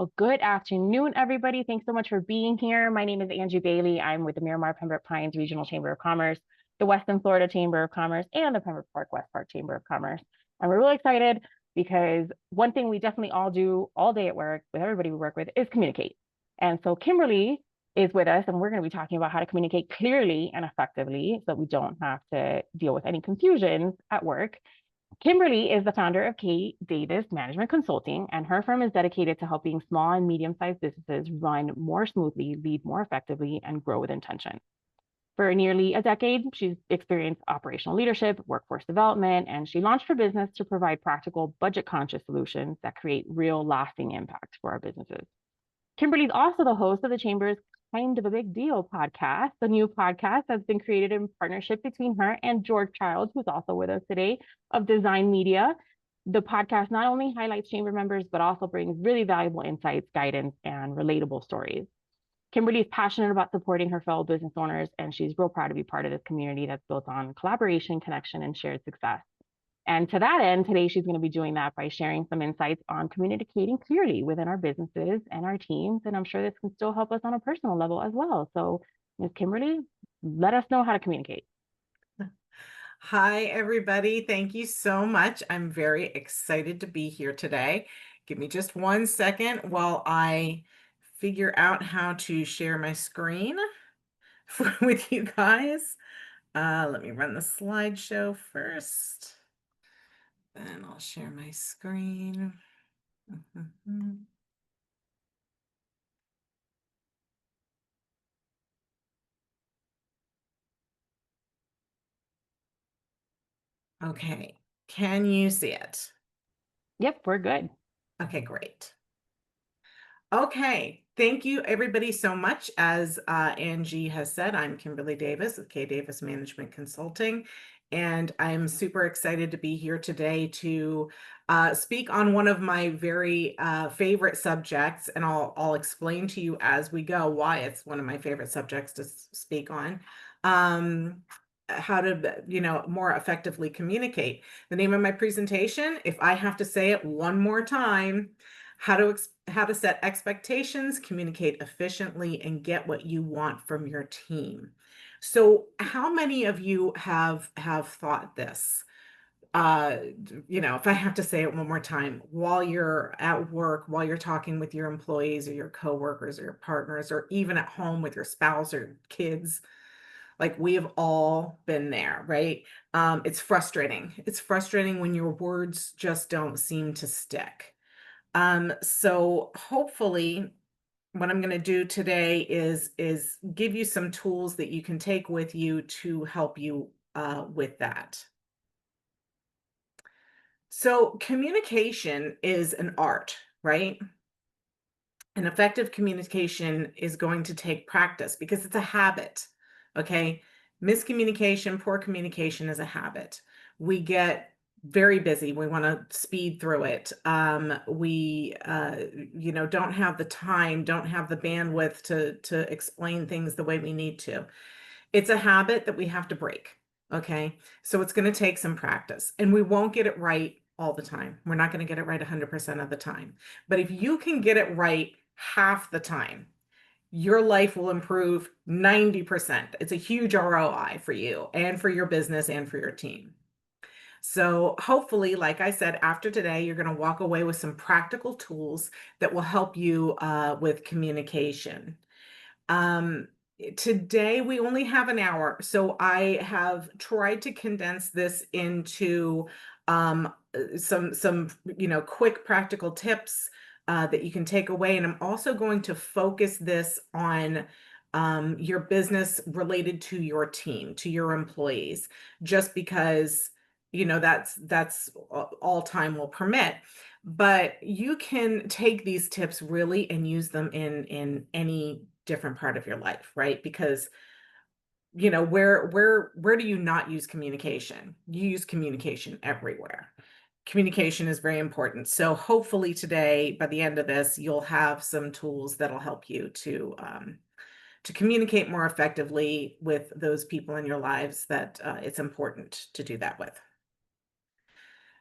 Well, good afternoon, everybody. Thanks so much for being here. My name is Angie Bailey. I'm with the Miramar Pembroke Pines Regional Chamber of Commerce, the Western Florida Chamber of Commerce, and the Pembroke Park West Park Chamber of Commerce. And we're really excited because one thing we definitely all do all day at work with everybody we work with is communicate. And so Kimberly is with us, and we're going to be talking about how to communicate clearly and effectively so we don't have to deal with any confusions at work. Kimberly is the founder of K. Davis Management Consulting, and her firm is dedicated to helping small and medium-sized businesses run more smoothly, lead more effectively, and grow with intention. For nearly a decade, she's experienced operational leadership, workforce development, and she launched her business to provide practical, budget-conscious solutions that create real, lasting impact for our businesses. Kimberly's also the host of the Chamber's Kind of a Big Deal podcast, the new podcast that's been created in partnership between her and George Childs, who's also with us today, of Design Media. The podcast not only highlights Chamber members, but also brings really valuable insights, guidance, and relatable stories. Kimberly is passionate about supporting her fellow business owners, and she's real proud to be part of this community that's built on collaboration, connection, and shared success. And to that end, today she's going to be doing that by sharing some insights on communicating clearly within our businesses and our teams. And I'm sure this can still help us on a personal level as well. So, Ms. Kimberly, let us know how to communicate. Hi, everybody. Thank you so much. I'm very excited to be here today. Give me just 1 second while I figure out how to share my screen with you guys. Let me run the slideshow first. Then I'll share my screen. Okay, can you see it? Yep, we're good. Okay, great. Okay, thank you everybody so much. As Angie has said, I'm Kimberly Davis of K. Davis Management Consulting, and I'm super excited to be here today to speak on one of my very favorite subjects, and I'll explain to you as we go why it's one of my favorite subjects to speak on. How to, more effectively communicate. The name of my presentation, if I have to say it one more time, how to set expectations, communicate efficiently, and get what you want from your team. So how many of you have thought this? If I have to say it one more time, while you're at work, while you're talking with your employees or your coworkers or your partners, or even at home with your spouse or kids, like we have all been there, right? It's frustrating. It's frustrating when your words just don't seem to stick. So hopefully what I'm going to do today is give you some tools that you can take with you to help you with that. So communication is an art, right? And effective communication is going to take practice because it's a habit. Okay. Miscommunication, poor communication is a habit. We get very busy. We want to speed through it. We, don't have the time, don't have the bandwidth to explain things the way we need to. It's a habit that we have to break. Okay. So it's going to take some practice, and we won't get it right all the time. We're not going to get it right 100% of the time. But if you can get it right half the time, your life will improve 90%. It's a huge ROI for you and for your business and for your team. So hopefully, like I said, after today, you're going to walk away with some practical tools that will help you with communication. Today we only have an hour, so I have tried to condense this into some quick practical tips that you can take away. And I'm also going to focus this on your business related to your team, to your employees, just because that's all time will permit. But you can take these tips really and use them in any different part of your life, right? Because where do you not use communication? You use communication everywhere. Communication is very important. So hopefully today, by the end of this, you'll have some tools that'll help you to communicate more effectively with those people in your lives that it's important to do that with.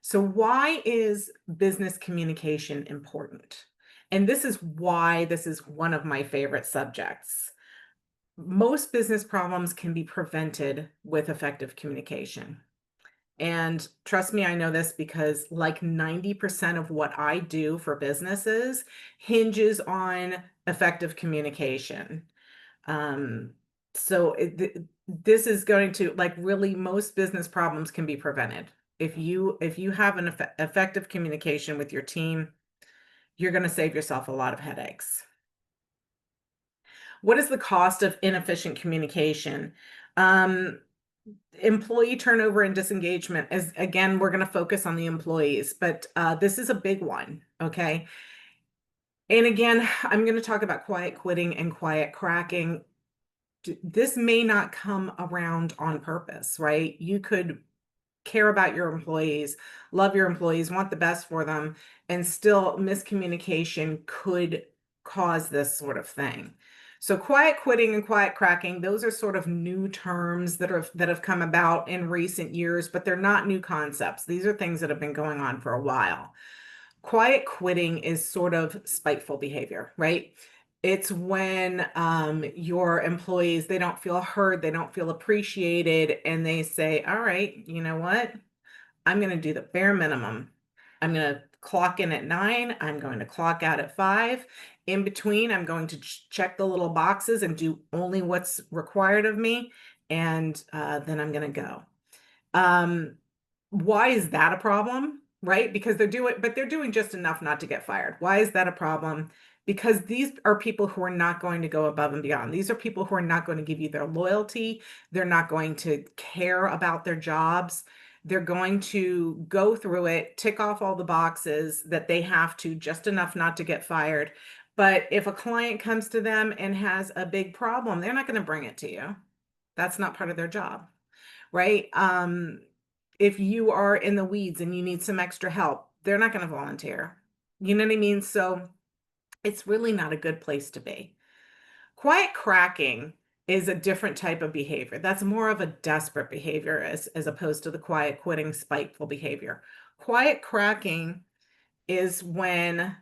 So why is business communication important? And this is why this is one of my favorite subjects. Most business problems can be prevented with effective communication. And trust me, I know this because like 90% of what I do for businesses hinges on effective communication. Um, this is going to, like, really, most business problems can be prevented. If you have an effective communication with your team, you're going to save yourself a lot of headaches. What is the cost of inefficient communication? Um, Employee turnover and disengagement is, again, we're going to focus on the employees, but this is a big one. Okay. And again, I'm going to talk about quiet quitting and quiet cracking. This may not come around on purpose, right? You could care about your employees, love your employees, want the best for them, and still miscommunication could cause this sort of thing. So quiet quitting and quiet cracking, those are sort of new terms that have come about in recent years, but they're not new concepts. These are things that have been going on for a while. Quiet quitting is sort of spiteful behavior, right? It's when your employees, they don't feel heard, they don't feel appreciated, and they say, all right, you know what? I'm going to do the bare minimum. I'm going to clock in at 9. I'm going to clock out at 5. In between, I'm going to check the little boxes and do only what's required of me. And then I'm going to go. Um, why is that a problem? Right? Because they're doing just enough not to get fired. Why is that a problem? Because these are people who are not going to go above and beyond. These are people who are not going to give you their loyalty. They're not going to care about their jobs. They're going to go through it, tick off all the boxes that they have to, just enough not to get fired. But if a client comes to them and has a big problem, they're not going to bring it to you. That's not part of their job, right? If you are in the weeds and you need some extra help, they're not going to volunteer. You know what I mean? So it's really not a good place to be. Quiet cracking is a different type of behavior. That's more of a desperate behavior as opposed to the quiet quitting, spiteful behavior. Quiet cracking is when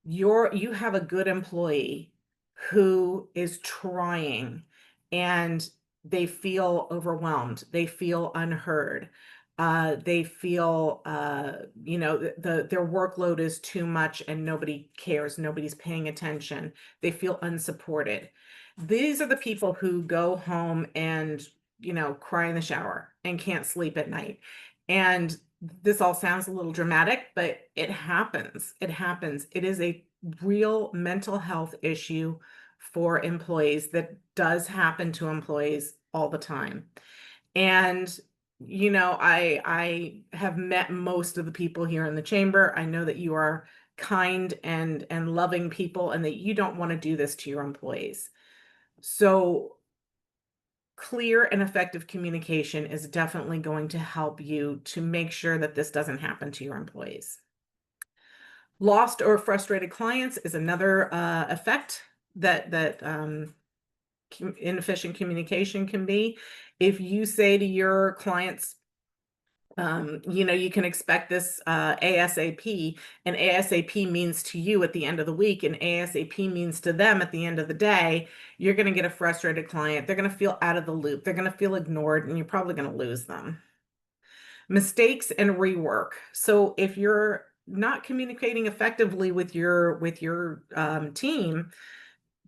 you have a good employee who is trying and they feel overwhelmed, they feel unheard, they feel their workload is too much and nobody cares, nobody's paying attention, they feel unsupported. These are the people who go home and cry in the shower and can't sleep at night. And this all sounds a little dramatic, but it happens. It happens. It is a real mental health issue for employees that does happen to employees all the time. And I have met most of the people here in the chamber. I know that you are kind and loving people and that you don't want to do this to your employees. So clear and effective communication is definitely going to help you to make sure that this doesn't happen to your employees. Lost or frustrated clients is another effect that inefficient communication can be. If you say to your clients, you can expect this ASAP, and ASAP means to you at the end of the week, and ASAP means to them at the end of the day, you're going to get a frustrated client. They're going to feel out of the loop. They're going to feel ignored, and you're probably going to lose them. Mistakes and rework. So if you're not communicating effectively with your team,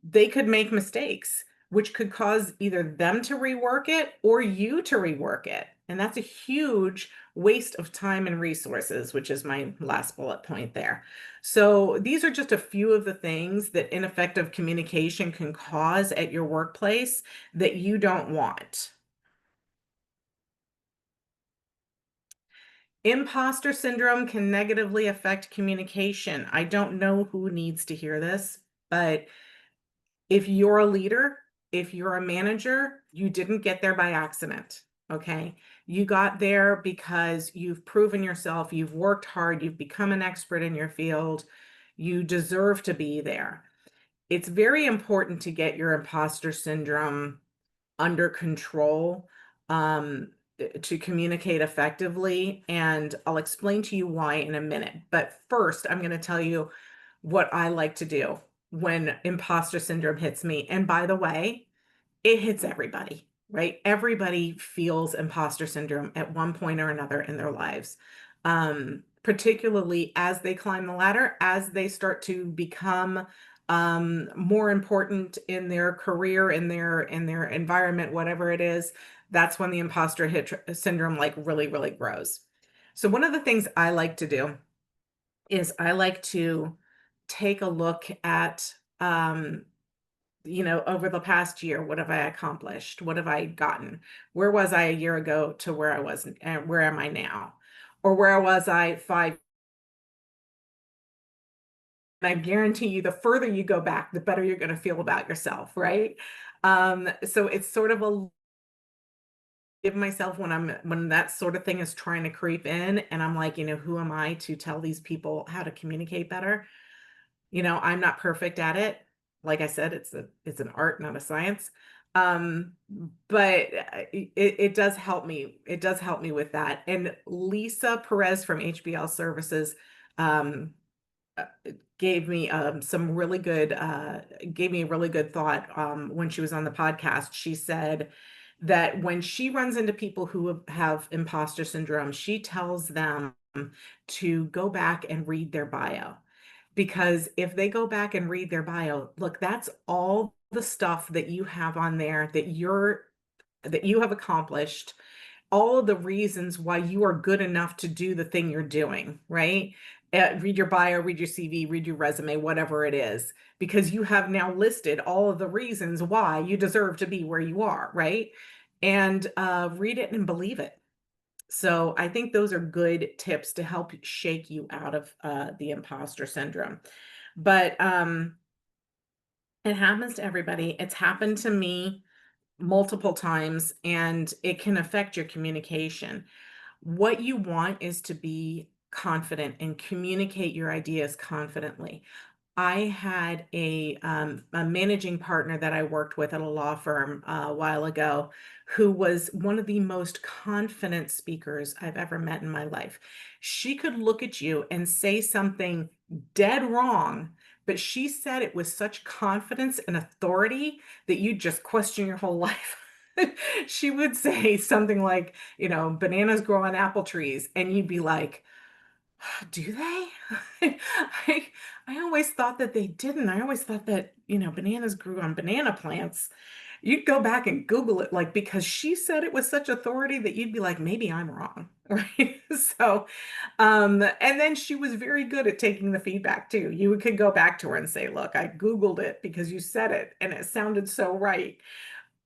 they could make mistakes, which could cause either them to rework it or you to rework it. And that's a huge waste of time and resources, which is my last bullet point there. So these are just a few of the things that ineffective communication can cause at your workplace that you don't want. Imposter syndrome can negatively affect communication. I don't know who needs to hear this, but if you're a leader, if you're a manager, you didn't get there by accident, okay? You got there because you've proven yourself, you've worked hard, you've become an expert in your field, you deserve to be there. It's very important to get your imposter syndrome under control, to communicate effectively, and I'll explain to you why in a minute. But first, I'm going to tell you what I like to do when imposter syndrome hits me. And by the way, it hits everybody, right? Everybody feels imposter syndrome at one point or another in their lives. Particularly as they climb the ladder, as they start to become more important in their career, in their environment, whatever it is, that's when the syndrome like really grows. So one of the things I like to do is I like to take a look at over the past year, what have I accomplished? What have I gotten? Where was I a year ago to where I was, and where am I now? Or where was I 5? And I guarantee you, the further you go back, the better you're going to feel about yourself, right? So it's sort of a give myself when that sort of thing is trying to creep in, and I'm like, who am I to tell these people how to communicate better? I'm not perfect at it. Like I said, it's an art, not a science. Um, but it does help me. It does help me with that. And Lisa Perez from HBL Services um, uh, gave me gave me a really good thought when she was on the podcast. She said that when she runs into people who have imposter syndrome, she tells them to go back and read their bio, because if they go back and read their bio, look, that's all the stuff that you have on there that you have accomplished, all of the reasons why you are good enough to do the thing you're doing, right? Read your bio, read your CV, read your resume, whatever it is, because you have now listed all of the reasons why you deserve to be where you are, right? And read it and believe it. So I think those are good tips to help shake you out of the imposter syndrome. But it happens to everybody. It's happened to me multiple times, and it can affect your communication. What you want is to be confident and communicate your ideas confidently. I had a managing partner that I worked with at a law firm a while ago, who was one of the most confident speakers I've ever met in my life. She could look at you and say something dead wrong, but she said it with such confidence and authority that you just question your whole life. She would say something like, bananas grow on apple trees, and you'd be like, do they? I I always thought that they didn't. I always thought that, bananas grew on banana plants. You'd go back and Google it, like, because she said it with such authority that you'd be like, maybe I'm wrong, right? So, and then she was very good at taking the feedback too. You could go back to her and say, look, I Googled it because you said it and it sounded so right,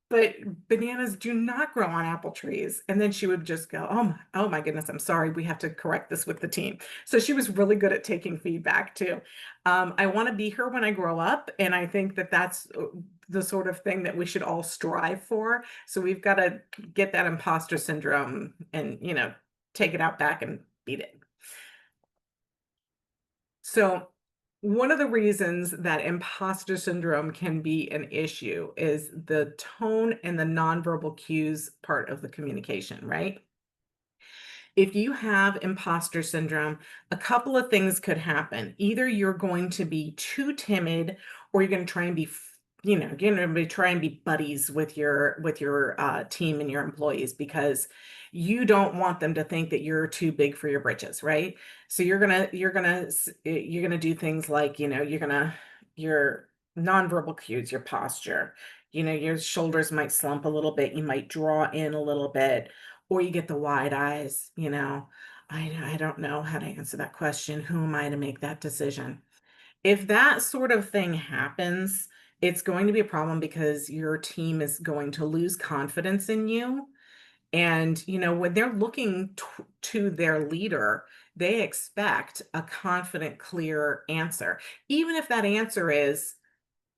but bananas do not grow on apple trees. And then she would just go, oh my goodness, I'm sorry. We have to correct this with the team. So she was really good at taking feedback too. I want to be her when I grow up. And I think that that's the sort of thing that we should all strive for. So we've got to get that imposter syndrome and, take it out back and beat it. So, one of the reasons that imposter syndrome can be an issue is the tone and the nonverbal cues part of the communication, right? If you have imposter syndrome, a couple of things could happen. Either you're going to be too timid, or you're going to try and you're going to try and be buddies with your team and your employees, because you don't want them to think that you're too big for your britches, right? So you're gonna do things like, your nonverbal cues, your posture. Your shoulders might slump a little bit. You might draw in a little bit, or you get the wide eyes. I don't know how to answer that question. Who am I to make that decision? If that sort of thing happens, it's going to be a problem, because your team is going to lose confidence in you. And, when they're looking to their leader, they expect a confident, clear answer. Even if that answer is,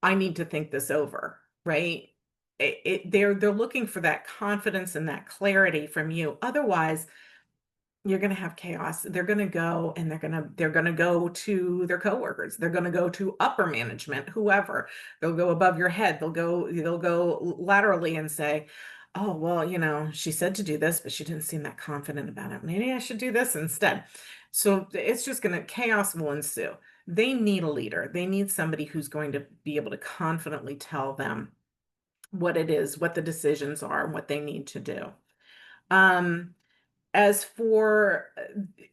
I need to think this over, right? They're looking for that confidence and that clarity from you. Otherwise, you're gonna have chaos. They're gonna go and they're gonna go to their coworkers. They're gonna go to upper management, whoever. They'll go above your head. They'll go laterally and say, "Oh, well, she said to do this, but she didn't seem that confident about it. Maybe I should do this instead." So it's just chaos will ensue. They need a leader. They need somebody who's going to be able to confidently tell them what it is, what the decisions are, and what they need to do. Um, as for,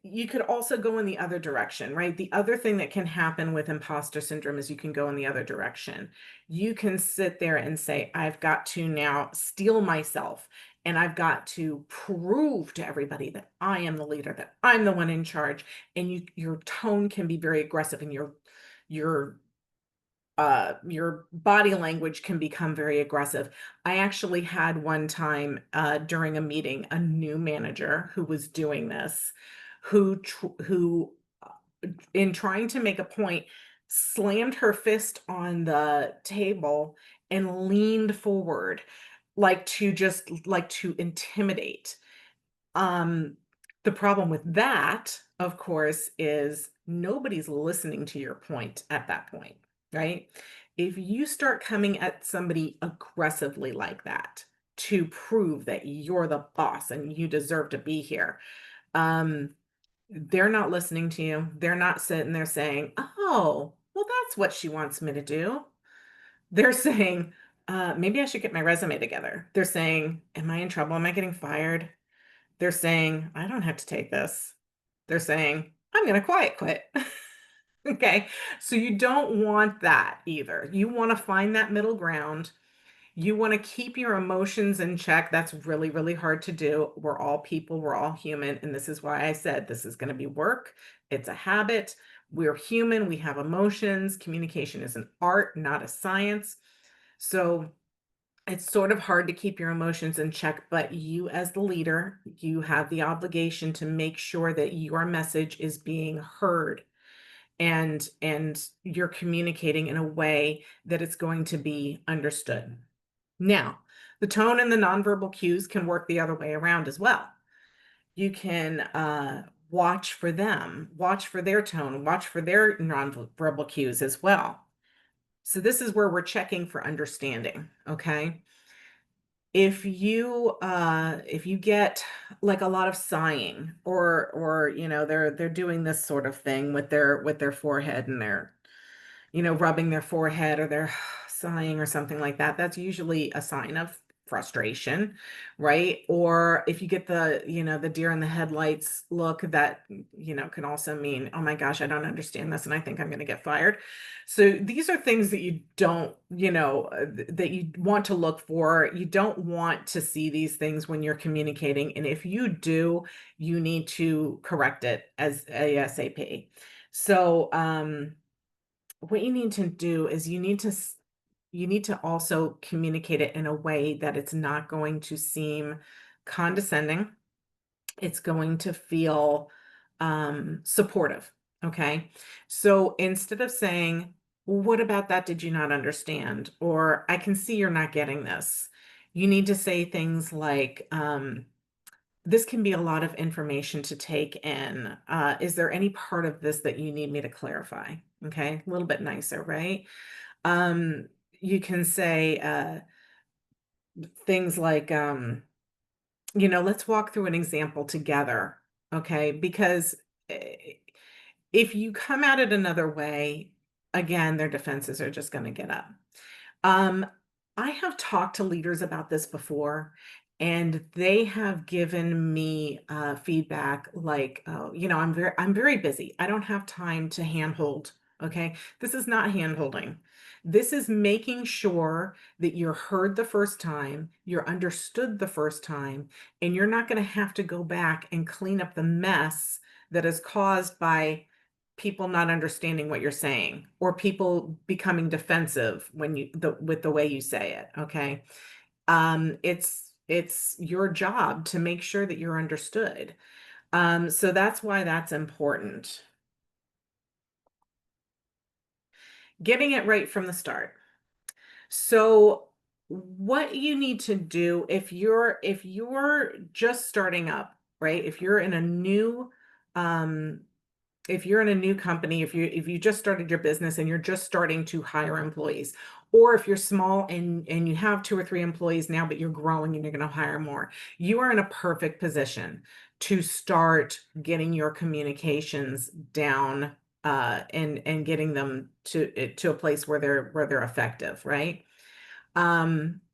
you could also go in the other direction, right? The other thing that can happen with imposter syndrome is you can go in the other direction. You can sit there and say, I've got to now steel myself and I've got to prove to everybody that I am the leader, that I'm the one in charge. And your tone can be very aggressive and your your body language can become very aggressive. I actually had one time during a meeting, a new manager who was doing this, who in trying to make a point, slammed her fist on the table and leaned forward, like to intimidate. Um, the problem with that, of course, is nobody's listening to your point at that point, right? If you start coming at somebody aggressively like that to prove that you're the boss and you deserve to be here, um, they're not listening to you. They're not sitting there saying, "Oh, well, that's what she wants me to do." They're saying, maybe I should get my resume together. They're saying, am I in trouble? Am I getting fired? They're saying, I don't have to take this. They're saying, I'm going to quiet quit. Okay. So you don't want that either. You want to find that middle ground. You want to keep your emotions in check. That's really, really hard to do. We're all people, we're all human. And this is why I said this is going to be work. It's a habit. We're human. We have emotions. Communication is an art, not a science. So it's sort of hard to keep your emotions in check, but you as the leader, you have the obligation to make sure that your message is being heard and you're communicating in a way that it's going to be understood. Now, the tone and the nonverbal cues can work the other way around as well. You can watch for them, watch for their tone, watch for their nonverbal cues as well. So this is where we're checking for understanding, okay? If you get like a lot of sighing or they're doing this sort of thing with their forehead and their rubbing their forehead or they're sighing or something like that, that's usually a sign of frustration, right? Or if you get the deer in the headlights look, that, can also mean, oh my gosh, I don't understand this and I think I'm going to get fired. So these are things that you don't, that you want to look for. You don't want to see these things when you're communicating. And if you do, you need to correct it as ASAP. So, what you need to do is you need to also communicate it in a way that it's not going to seem condescending. It's going to feel supportive. Okay. So instead of saying, well, what about that? Did you not understand? Or I can see you're not getting this. You need to say things like, this can be a lot of information to take in. Is there any part of this that you need me to clarify? Okay, a little bit nicer, right? You can say things like, let's walk through an example together, okay? Because eh, if you come at it another way, again, their defenses are just going to get up. Um, I have talked to leaders about this before, and they have given me feedback like, "Oh, I'm very busy. I don't have time to handhold." Okay, this is not handholding. This is making sure that you're heard the first time, you're understood the first time, and you're not going to have to go back and clean up the mess that is caused by people not understanding what you're saying or people becoming defensive when with the way you say it. Okay. It's your job to make sure that you're understood. So that's why that's important. Getting it right from the start. So what you need to do if you're just starting up, right? If you're in a new um if you're in a new company, if you just started your business and you're just starting to hire employees, or if you're small and you have 2 or 3 employees now, but you're growing and you're going to hire more, you are in a perfect position to start getting your communications down, and getting them to a place where they're effective, right?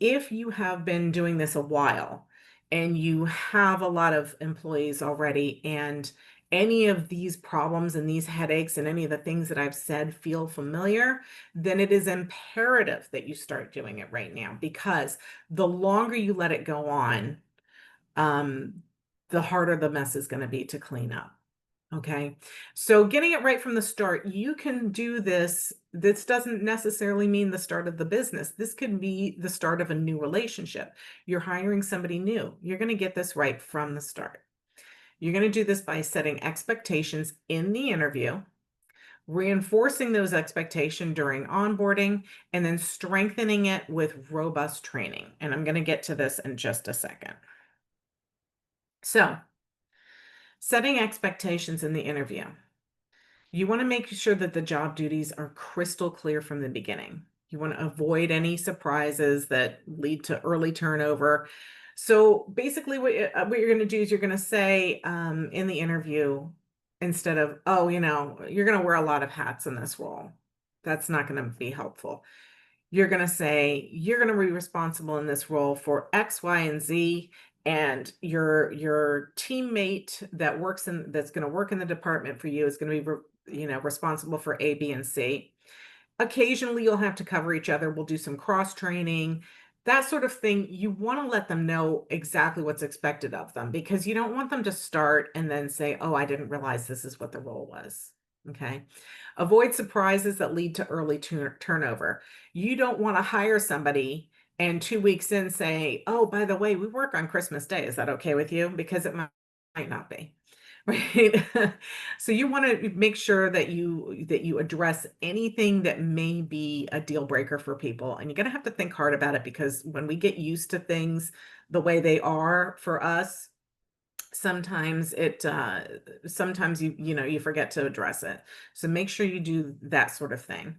If you have been doing this a while and you have a lot of employees already, and any of these problems and these headaches and any of the things that I've said feel familiar, then it is imperative that you start doing it right now, because the longer you let it go on, um, the harder the mess is going to be to clean up. Okay. So getting it right from the start, you can do this. This doesn't necessarily mean the start of the business. This could be the start of a new relationship. You're hiring somebody new. You're going to get this right from the start. You're going to do this by setting expectations in the interview, reinforcing those expectations during onboarding, and then strengthening it with robust training. And I'm going to get to this in just a second. So, setting expectations in the interview. You want to make sure that the job duties are crystal clear from the beginning. You want to avoid any surprises that lead to early turnover. So basically, what you're going to do is you're going to say, in the interview, instead of, oh, you're going to wear a lot of hats in this role. That's not going to be helpful. You're going to say you're going to be responsible in this role for X, Y, and Z, and your teammate that's going to work in the department for you is going to be responsible for A, B, and C. Occasionally you'll have to cover each other. We'll do some cross training, that sort of thing. You want to let them know exactly what's expected of them, because you don't want them to start and then say, oh, I didn't realize this is what the role was. Okay. Avoid surprises that lead to early turnover. You don't want to hire somebody and 2 weeks in say, oh, by the way, we work on Christmas Day. Is that okay with you? Because it might not be. Right. So you want to make sure that you address anything that may be a deal breaker for people. And you're going to have to think hard about it, because when we get used to things the way they are for us, sometimes you forget to address it. So make sure you do that sort of thing.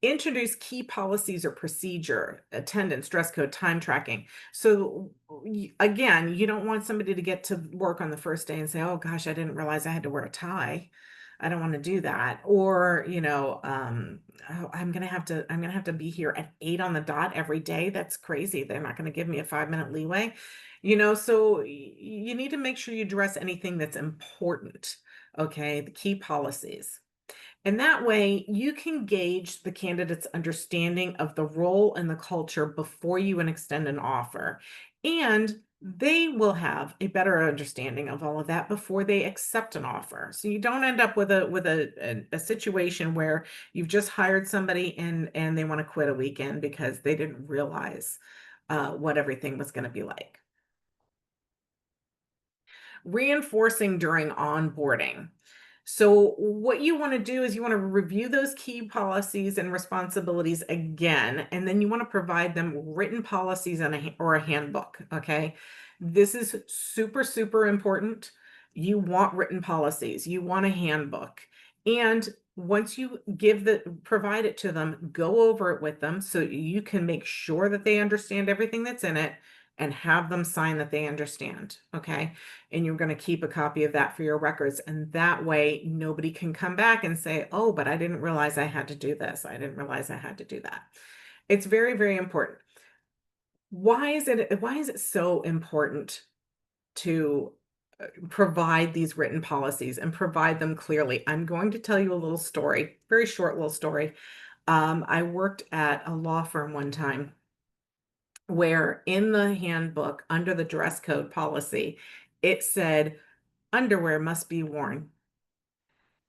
Introduce key policies or procedure: attendance, dress code, time tracking. So again, you don't want somebody to get to work on the first day and say, oh gosh, I didn't realize I had to wear a tie. I don't want to do that. Or, oh, I'm gonna have to be here at 8 on the dot every day. That's crazy. They're not going to give me a 5-minute leeway. So you need to make sure you address anything that's important. Okay, the key policies. And that way you can gauge the candidate's understanding of the role and the culture before you extend an offer. And they will have a better understanding of all of that before they accept an offer. So you don't end up with a situation where you've just hired somebody and they want to quit a weekend because they didn't realize what everything was going to be like. Reinforcing during onboarding. So what you want to do is you want to review those key policies and responsibilities again, and then you want to provide them written policies or a handbook. Okay. This is super, super important. You want written policies, you want a handbook. And once you provide it to them, go over it with them so you can make sure that they understand everything that's in it, and have them sign that they understand. Okay. And you're going to keep a copy of that for your records. And that way nobody can come back and say, oh, but I didn't realize I had to do this. I didn't realize I had to do that. It's very, very important. Why is it so important to provide these written policies and provide them clearly? I'm going to tell you a little story, very short little story. I worked at a law firm one time where in the handbook, under the dress code policy, it said underwear must be worn.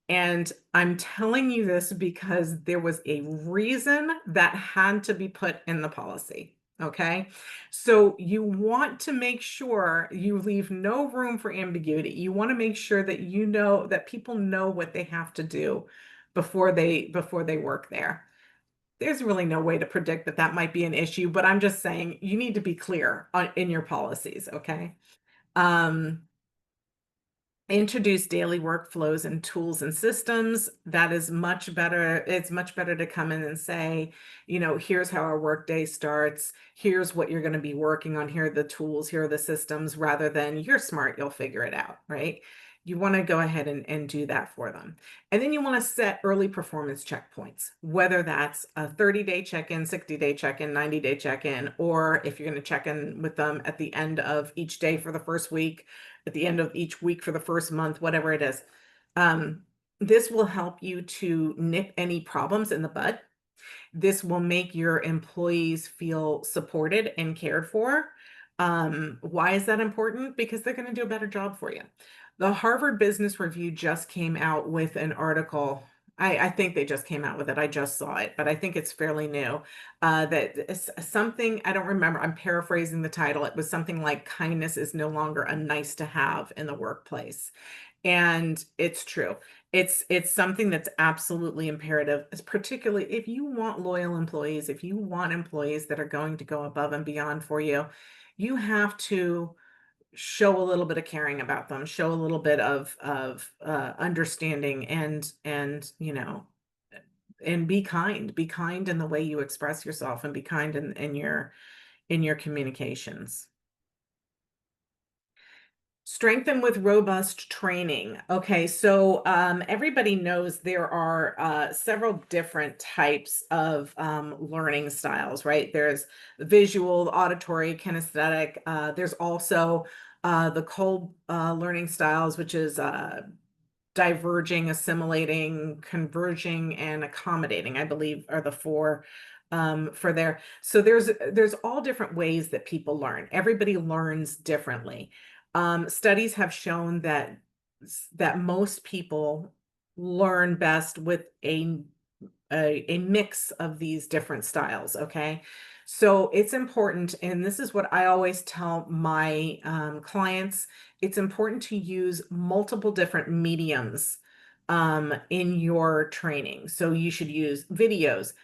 And I'm telling you this because there was a reason that had to be put in the policy. Okay. So you want to make sure you leave no room for ambiguity. You want to make sure that that people know what they have to do before they work there. There's really no way to predict that might be an issue, but I'm just saying you need to be clear in your policies. Okay. Um, introduce daily workflows and tools and systems. That is much better. It's much better to come in and say, here's how our workday starts. Here's what you're going to be working on. Here are the tools. Here are the systems, rather than you're smart, you'll figure it out, right? You want to go ahead and do that for them. And then you want to set early performance checkpoints, whether that's a 30-day check-in, 60-day check-in, 90-day check-in, or if you're going to check in with them at the end of each day for the first week, at the end of each week for the first month, whatever it is. This will help you to nip any problems in the bud. This will make your employees feel supported and cared for. Why is that important? Because they're going to do a better job for you. The Harvard Business Review just came out with an article. I think they just came out with it. I just saw it, but I think it's fairly new. That is something, I don't remember. I'm paraphrasing the title. It was something like kindness is no longer a nice to have in the workplace. And it's true. It's something that's absolutely imperative, particularly if you want loyal employees, if you want employees that are going to go above and beyond for you, you have to show a little bit of caring about them, show a little bit of understanding, and be kind in the way you express yourself, and be kind in your communications. Strengthen with robust training. Okay, so everybody knows there are several different types of learning styles, right? There's visual, auditory, kinesthetic. There's also the cold learning styles, which is diverging, assimilating, converging, and accommodating, I believe, are the four for there. So there's all different ways that people learn. Everybody learns differently. Studies have shown that most people learn best with a mix of these different styles. Okay. So it's important, and this is what I always tell my clients, it's important to use multiple different mediums in your training. So you should use videos,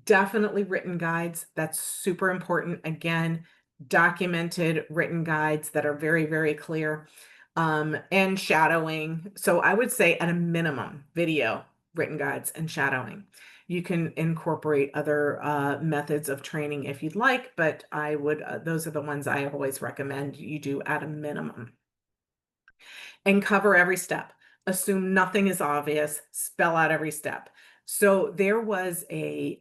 definitely written guides. That's super important. Again, documented written guides that are very, very clear, and shadowing. So I would say at a minimum, video, written guides, and shadowing. You can incorporate other methods of training if you'd like, but those are the ones I always recommend you do at a minimum. And cover every step. Assume nothing is obvious, spell out every step. So there was a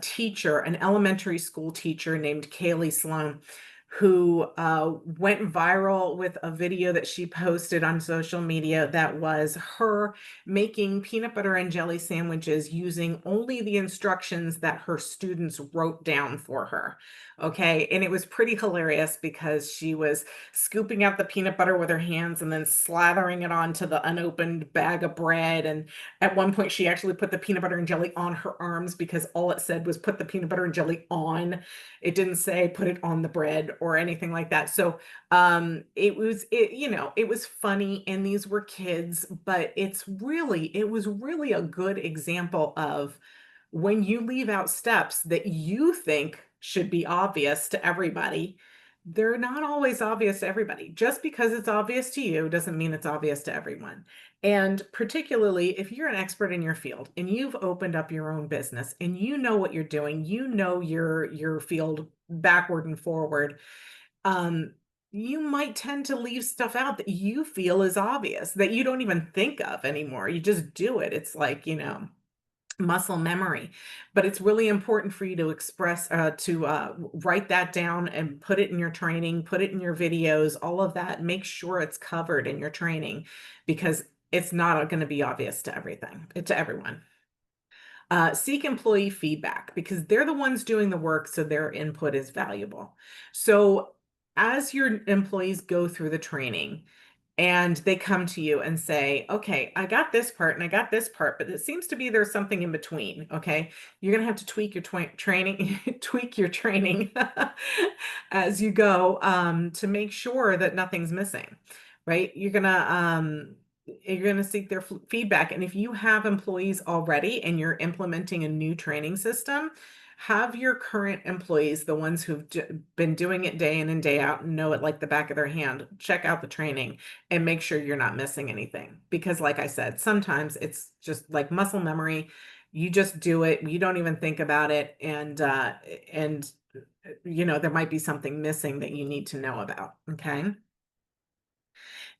teacher, an elementary school teacher named Kaylee Sloan, who went viral with a video that she posted on social media that was her making peanut butter and jelly sandwiches using only the instructions that her students wrote down for her. Okay. And it was pretty hilarious because she was scooping out the peanut butter with her hands and then slathering it onto the unopened bag of bread. And at one point, she actually put the peanut butter and jelly on her arms because all it said was put the peanut butter and jelly on. It didn't say put it on the bread or anything like that. So it was funny, and these were kids, but it was really a good example of when you leave out steps that you think should be obvious to everybody, they're not always obvious to everybody. Just because it's obvious to you doesn't mean it's obvious to everyone. And particularly if you're an expert in your field and you've opened up your own business and you know what you're doing, you know your field backward and forward, you might tend to leave stuff out that you feel is obvious, that you don't even think of anymore. You just do it. It's like, muscle memory. But it's really important for you to write that down and put it in your training, put it in your videos, all of that. Make sure it's covered in your training, because it's not going to be obvious to everyone. Seek employee feedback, because they're the ones doing the work, so their input is valuable. So as your employees go through the training, and they come to you and say, okay, I got this part and I got this part, but it seems to be there's something in between. Okay. You're going to have to tweak your training, tweak your training as you go, to make sure that nothing's missing, right? You're going to seek their feedback. And if you have employees already and you're implementing a new training system, have your current employees, the ones who've been doing it day in and day out and know it like the back of their hand, check out the training and make sure you're not missing anything. Because like I said, sometimes it's just like muscle memory. You just do it, you don't even think about it, and there might be something missing that you need to know about. Okay.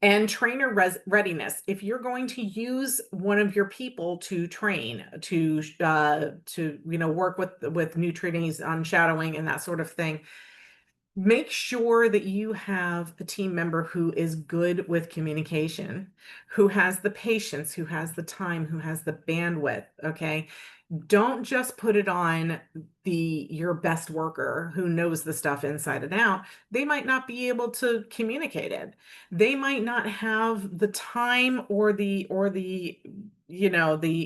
And trainer readiness. If you're going to use one of your people to train, to work with new trainees on shadowing and that sort of thing, make sure that you have a team member who is good with communication, who has the patience, who has the time, who has the bandwidth. Okay. Don't just put it on your best worker who knows the stuff inside and out. They might not be able to communicate it. They might not have the time or the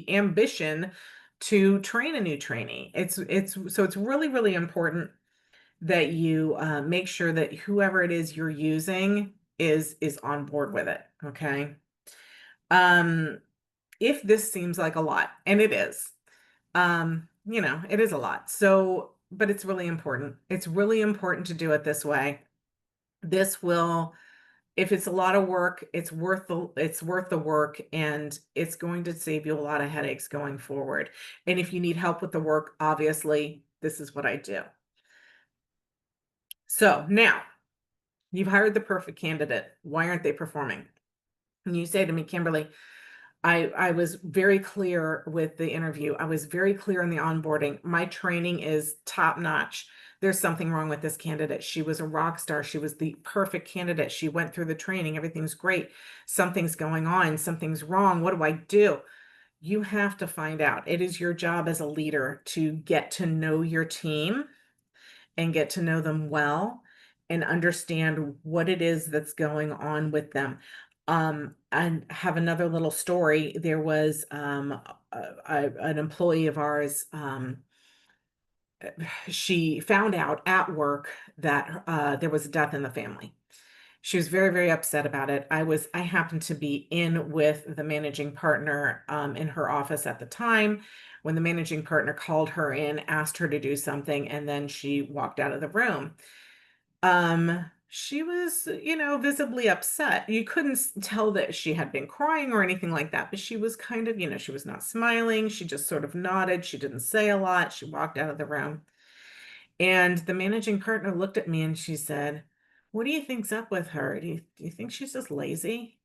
ambition to train a new trainee. It's really, really important that you make sure that whoever it is you're using is on board with it. Okay. Um, if this seems like a lot, and it is, it is a lot. So, but it's really important. It's really important to do it this way. This will, if it's a lot of work, it's worth the work, and it's going to save you a lot of headaches going forward. And if you need help with the work, obviously, this is what I do. So now you've hired the perfect candidate. Why aren't they performing? And you say to me, Kimberly, I was very clear with the interview. I was very clear in the onboarding. My training is top notch. There's something wrong with this candidate. She was a rock star. She was the perfect candidate. She went through the training. Everything's great. Something's going on. Something's wrong. What do I do? You have to find out. It is your job as a leader to get to know your team and get to know them well and understand what it is that's going on with them. And have another little story. There was an employee of ours. She found out at work that there was a death in the family. She was very, very upset about it. I happened to be in with the managing partner in her office at the time when the managing partner called her in, asked her to do something, and then she walked out of the room. She was, visibly upset. You couldn't tell that she had been crying or anything like that, but she was kind of, she was not smiling. She just sort of nodded. She didn't say a lot. She walked out of the room. And the managing partner looked at me and she said, "What do you think's up with her? Do you think she's just lazy?"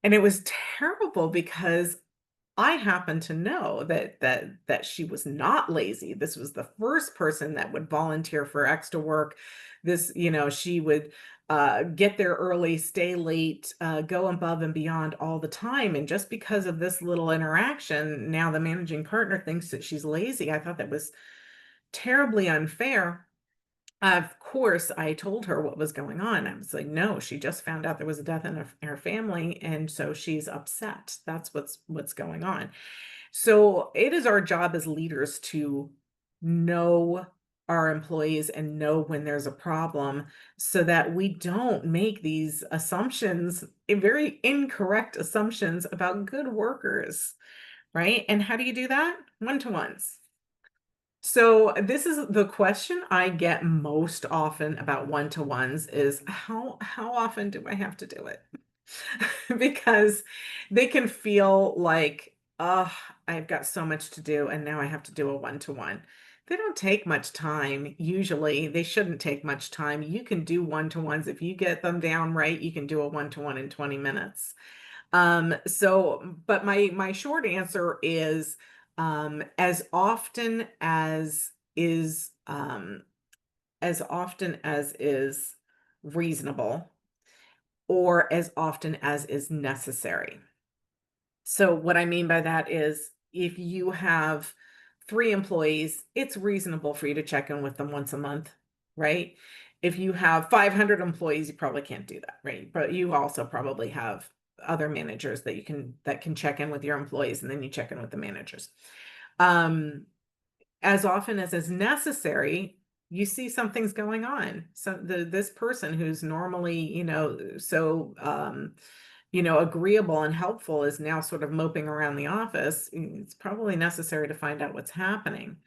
And it was terrible because I happen to know that she was not lazy. This was the first person that would volunteer for extra work. She would get there early, stay late, go above and beyond all the time. And just because of this little interaction, now the managing partner thinks that she's lazy. I thought that was terribly unfair. Of course, I told her what was going on. I was like, no, she just found out there was a death in her family, and so she's upset. That's what's going on. So it is our job as leaders to know our employees and know when there's a problem so that we don't make these assumptions, very incorrect assumptions about good workers, right? And how do you do that? One-to-ones. So this is the question I get most often about one-to-ones is how often do I have to do it? Because they can feel like, oh, I've got so much to do and now I have to do a one-to-one. They don't take much time. Usually they shouldn't take much time. You can do one-to-ones if you get them down right, you can do a one-to-one in 20 minutes. But my short answer is as often as is reasonable or as often as is necessary. So what I mean by that is if you have 3 employees, it's reasonable for you to check in with them once a month, right? If you have 500 employees, you probably can't do that, right? But you also probably have other managers that can check in with your employees, and then you check in with the managers. As often as is necessary, you see something's going on. So this person who's normally, agreeable and helpful is now sort of moping around the office. It's probably necessary to find out what's happening.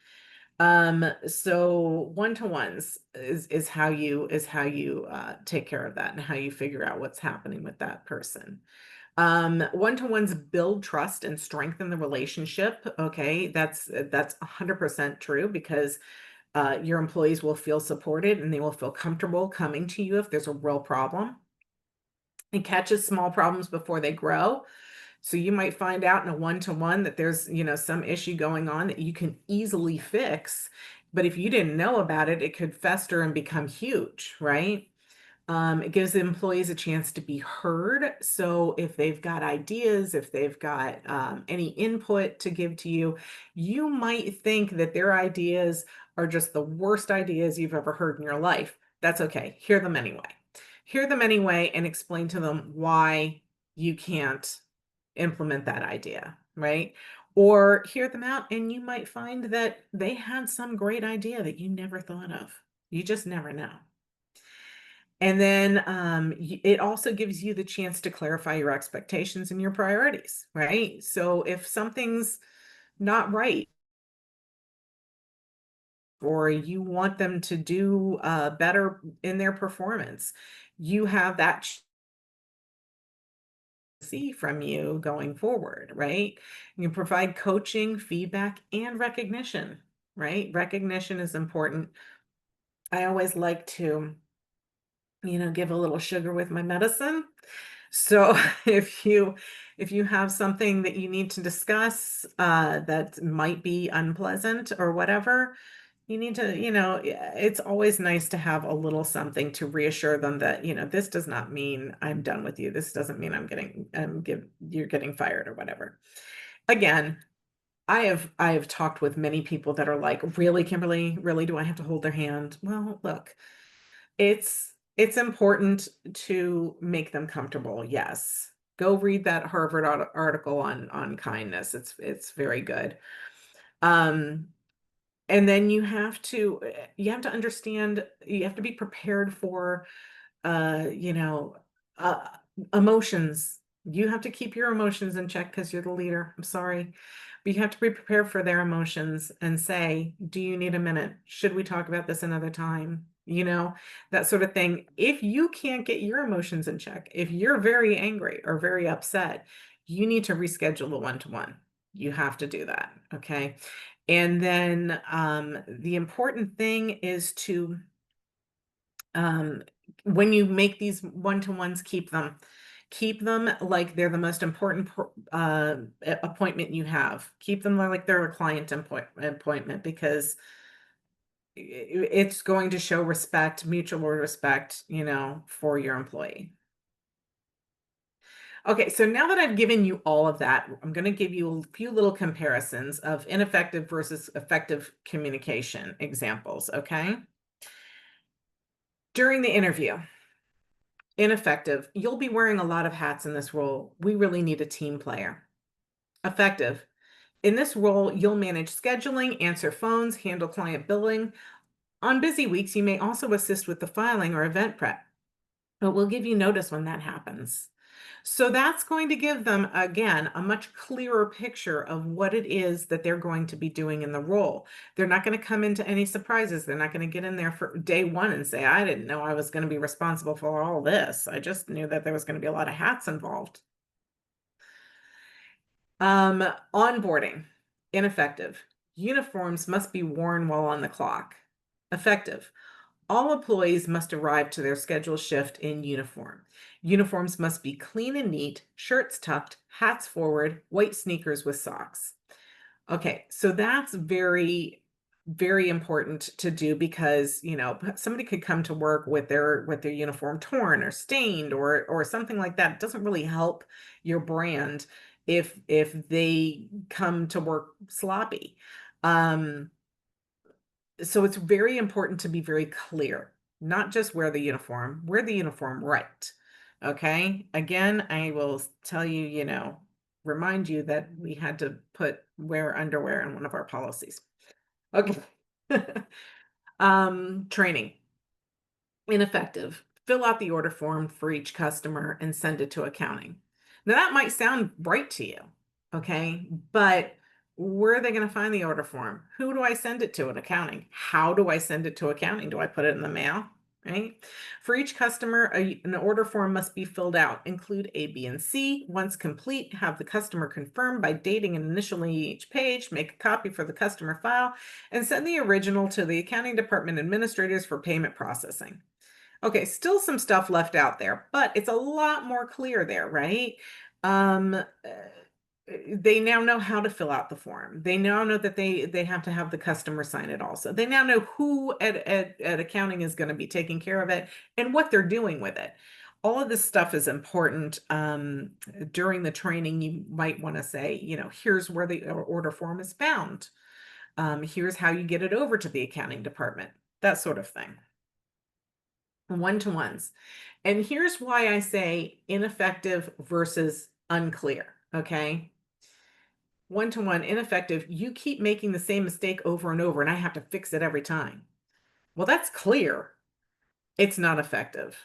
So one-to-ones is how you take care of that and how you figure out what's happening with that person. One-to-ones build trust and strengthen the relationship. Okay, that's 100% true because your employees will feel supported and they will feel comfortable coming to you if there's a real problem. It catches small problems before they grow. So you might find out in a one-to-one that there's, some issue going on that you can easily fix. But if you didn't know about it, it could fester and become huge, right? It gives the employees a chance to be heard. So if they've got ideas, if they've got any input to give to you, you might think that their ideas are just the worst ideas you've ever heard in your life. That's okay. Hear them anyway. Hear them anyway and explain to them why you can't implement that idea, right? Or hear them out and you might find that they had some great idea that you never thought of. You just never know. And then it also gives you the chance to clarify your expectations and your priorities, right? So if something's not right, or you want them to do better in their performance, you have that see from you going forward, right? You provide coaching, feedback, and recognition, right? Recognition is important. I always like to, give a little sugar with my medicine. So if you have something that you need to discuss that might be unpleasant or whatever, you need to, yeah, it's always nice to have a little something to reassure them that, this does not mean I'm done with you. This doesn't mean you're getting fired or whatever. Again, I have talked with many people that are like, really, Kimberly, really, do I have to hold their hand? Well, look, it's important to make them comfortable, yes. Go read that Harvard article on kindness. It's very good. Um, and then you have to understand, you have to be prepared for uh, you know, uh, emotions. You have to keep your emotions in check because you're the leader. I'm sorry. But you have to be prepared for their emotions and say, do you need a minute? Should we talk about this another time? That sort of thing. If you can't get your emotions in check, if you're very angry or very upset, you need to reschedule the one-to-one. You have to do that. Okay. And then the important thing is to um, when you make these one-to-ones, keep them like they're the most important appointment you have. Keep them like they're a client appointment because it's going to show respect, mutual respect, for your employee. Okay, so now that I've given you all of that, I'm going to give you a few little comparisons of ineffective versus effective communication examples, okay? During the interview, ineffective. You'll be wearing a lot of hats in this role. We really need a team player. Effective. In this role, you'll manage scheduling, answer phones, handle client billing. On busy weeks, you may also assist with the filing or event prep, but we'll give you notice when that happens. So that's going to give them, again, a much clearer picture of what it is that they're going to be doing in the role. They're not going to come into any surprises. They're not going to get in there for day one and say, I didn't know I was going to be responsible for all this. I just knew that there was going to be a lot of hats involved. Onboarding, ineffective. Uniforms must be worn while on the clock. Effective. All employees must arrive to their scheduled shift in uniform. Uniforms must be clean and neat, shirts tucked, hats forward, white sneakers with socks. Okay, so that's very, very important to do because, somebody could come to work with their uniform torn or stained or something like that. It doesn't really help your brand if they come to work sloppy. Um, so it's very important to be very clear, not just wear the uniform right. Okay. Again, I will tell you, remind you that we had to wear underwear in one of our policies. Okay. Training. Ineffective. Fill out the order form for each customer and send it to accounting. Now that might sound right to you. Okay. But Where are they going to find the order form? Who do I send it to in accounting? How do I send it to accounting? Do I put it in the mail? Right? For each customer, an order form must be filled out. Include A, B, and C. Once complete, have the customer confirm by dating and initialing each page, make a copy for the customer file, and send the original to the accounting department administrators for payment processing. Okay, still some stuff left out there, but it's a lot more clear there, right? They now know how to fill out the form. They now know that they have to have the customer sign it also. They now know who at accounting is going to be taking care of it and what they're doing with it. All of this stuff is important. During the training, you might want to say, here's where the order form is found. Here's how you get it over to the accounting department, that sort of thing. One-to-ones. And here's why I say ineffective versus unclear, okay? One-to-one, ineffective, you keep making the same mistake over and over, and I have to fix it every time. Well, that's clear. It's not effective.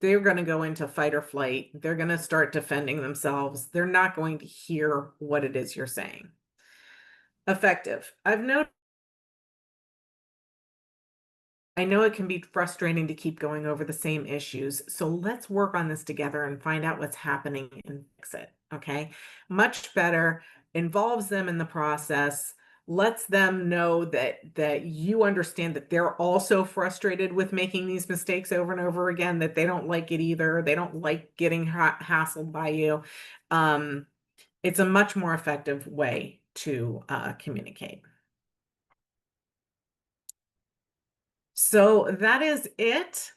They're going to go into fight or flight. They're going to start defending themselves. They're not going to hear what it is you're saying. Effective. I know it can be frustrating to keep going over the same issues, so let's work on this together and find out what's happening and fix it, okay? Much better, involves them in the process, lets them know that you understand that they're also frustrated with making these mistakes over and over again, that they don't like it either, they don't like getting hassled by you. It's a much more effective way to communicate. So that is it.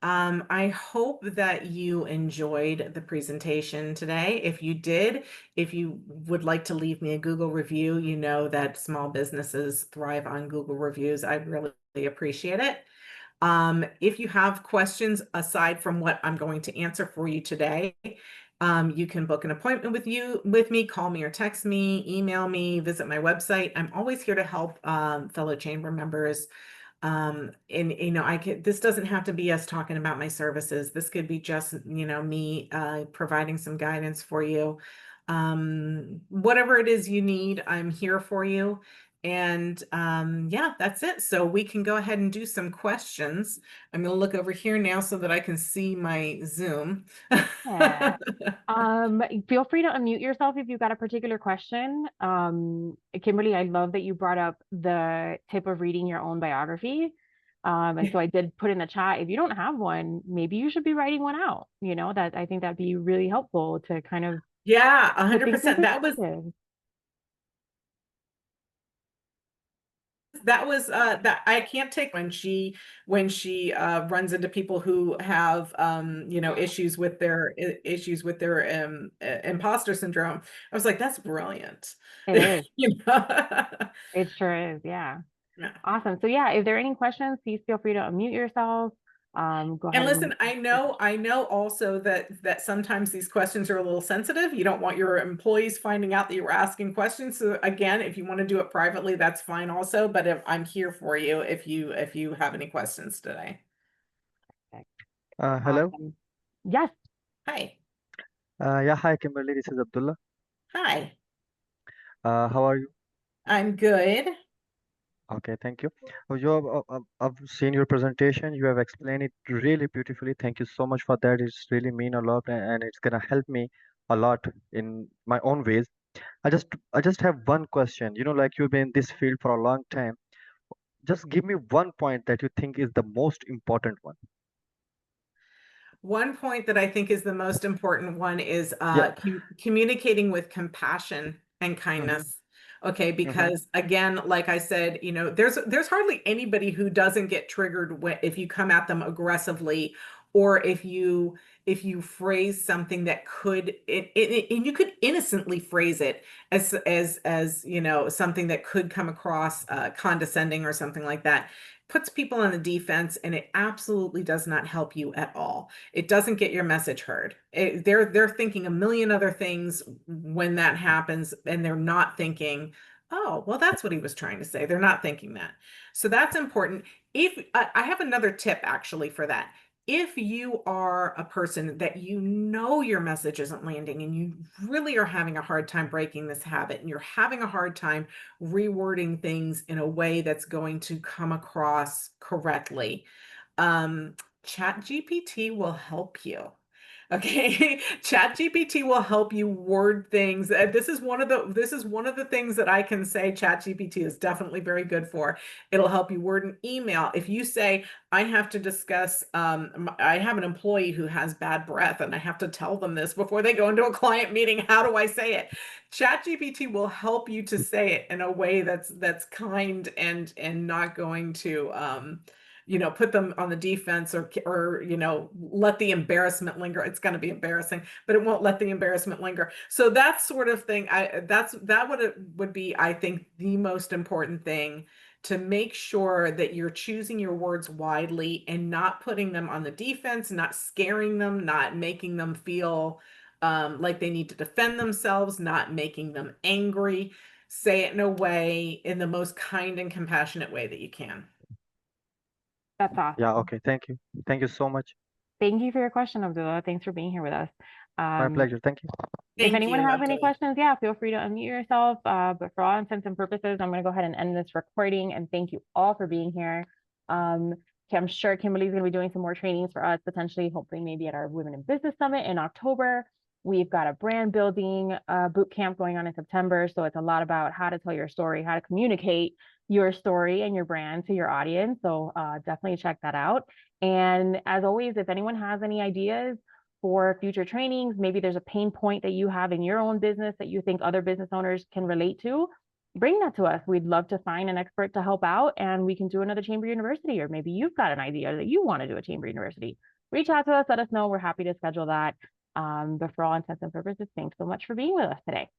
I hope that you enjoyed the presentation today. If you did, if you would like to leave me a Google review, you know that small businesses thrive on Google reviews. I really appreciate it. If you have questions aside from what I'm going to answer for you today, you can book an appointment with me, call me or text me, email me, visit my website. I'm always here to help fellow chamber members. And this doesn't have to be us talking about my services. This could be just, me providing some guidance for you. Whatever it is you need, I'm here for you. And yeah, that's it. So we can go ahead and do some questions. I'm going to look over here now so that I can see my Zoom. Yeah. Feel free to unmute yourself if you've got a particular question. Kimberly, I love that you brought up the tip of reading your own biography. And so I did put in the chat, if you don't have one, maybe you should be writing one out. That I think that'd be really helpful to kind of Yeah, put things in 100%. perspective. That was that I can't take when she runs into people who have issues with their imposter syndrome. I was like, that's brilliant. It is. You know? It sure is. Yeah. Yeah. Awesome. So yeah, if there are any questions, please feel free to unmute yourself. Go And ahead and listen, I know also that sometimes these questions are a little sensitive. You don't want your employees finding out that you were asking questions. So again, if you want to do it privately, that's fine also. But if I'm here for you if you have any questions today. Hello. awesome. Yes. Hi. Yeah, hi, Kimberly. This is Abdullah. Hi. How are you? I'm good. Okay, thank you. I've seen your presentation. You have explained it really beautifully. Thank you so much for that. It's really mean a lot, and it's gonna help me a lot in my own ways. I just have one question. Like you've been in this field for a long time. Just give me one point that you think is the most important one. One point that I think is the most important one is Yeah. communicating with compassion and Mm-hmm. kindness. Okay, Mm-hmm. because again, like I said, there's hardly anybody who doesn't get triggered if you come at them aggressively, or if you phrase something that and you could innocently phrase it as something that could come across condescending or something like that. Puts people on the defense, and it absolutely does not help you at all. It doesn't get your message heard. They're thinking a million other things when that happens, and they're not thinking, oh, well, that's what he was trying to say. They're not thinking that. So that's important. If I have another tip actually for that. if you are a person that you know your message isn't landing and you really are having a hard time breaking this habit and you're having a hard time rewording things in a way that's going to come across correctly, um, ChatGPT will help you. Okay, ChatGPT will help you word things. This is one of the things that I can say ChatGPT is definitely very good for. It'll help you word an email. If you say, I have to discuss, I have an employee who has bad breath and I have to tell them this before they go into a client meeting, how do I say it? ChatGPT will help you to say it in a way that's kind and not going to put them on the defense or let the embarrassment linger. It's going to be embarrassing, but it won't let the embarrassment linger. So that sort of thing, would be, I think, the most important thing, to make sure that you're choosing your words widely and not putting them on the defense, not scaring them, not making them feel like they need to defend themselves, not making them angry. Say it in the most kind and compassionate way that you can. That's Yeah, awesome. okay. Thank you. Thank you so much. Thank you for your question, Abdullah. Thanks for being here with us. My pleasure. Thank you. If Thank anyone you, has any Abdullah. questions, yeah, feel free to unmute yourself. But for all intents and purposes, I'm going to go ahead and end this recording. And thank you all for being here. I'm sure Kimberly's going to be doing some more trainings for us, potentially, hopefully, maybe at our Women in Business Summit in October. We've got a brand building boot camp going on in September. So it's a lot about how to tell your story, how to communicate your story and your brand to your audience. So definitely check that out. And as always, if anyone has any ideas for future trainings, maybe there's a pain point that you have in your own business that you think other business owners can relate to, bring that to us. We'd love to find an expert to help out, and we can do another Chamber University, or maybe you've got an idea that you want to do a Chamber University. Reach out to us, let us know. We're happy to schedule that. But for all intents and purposes, thanks so much for being with us today.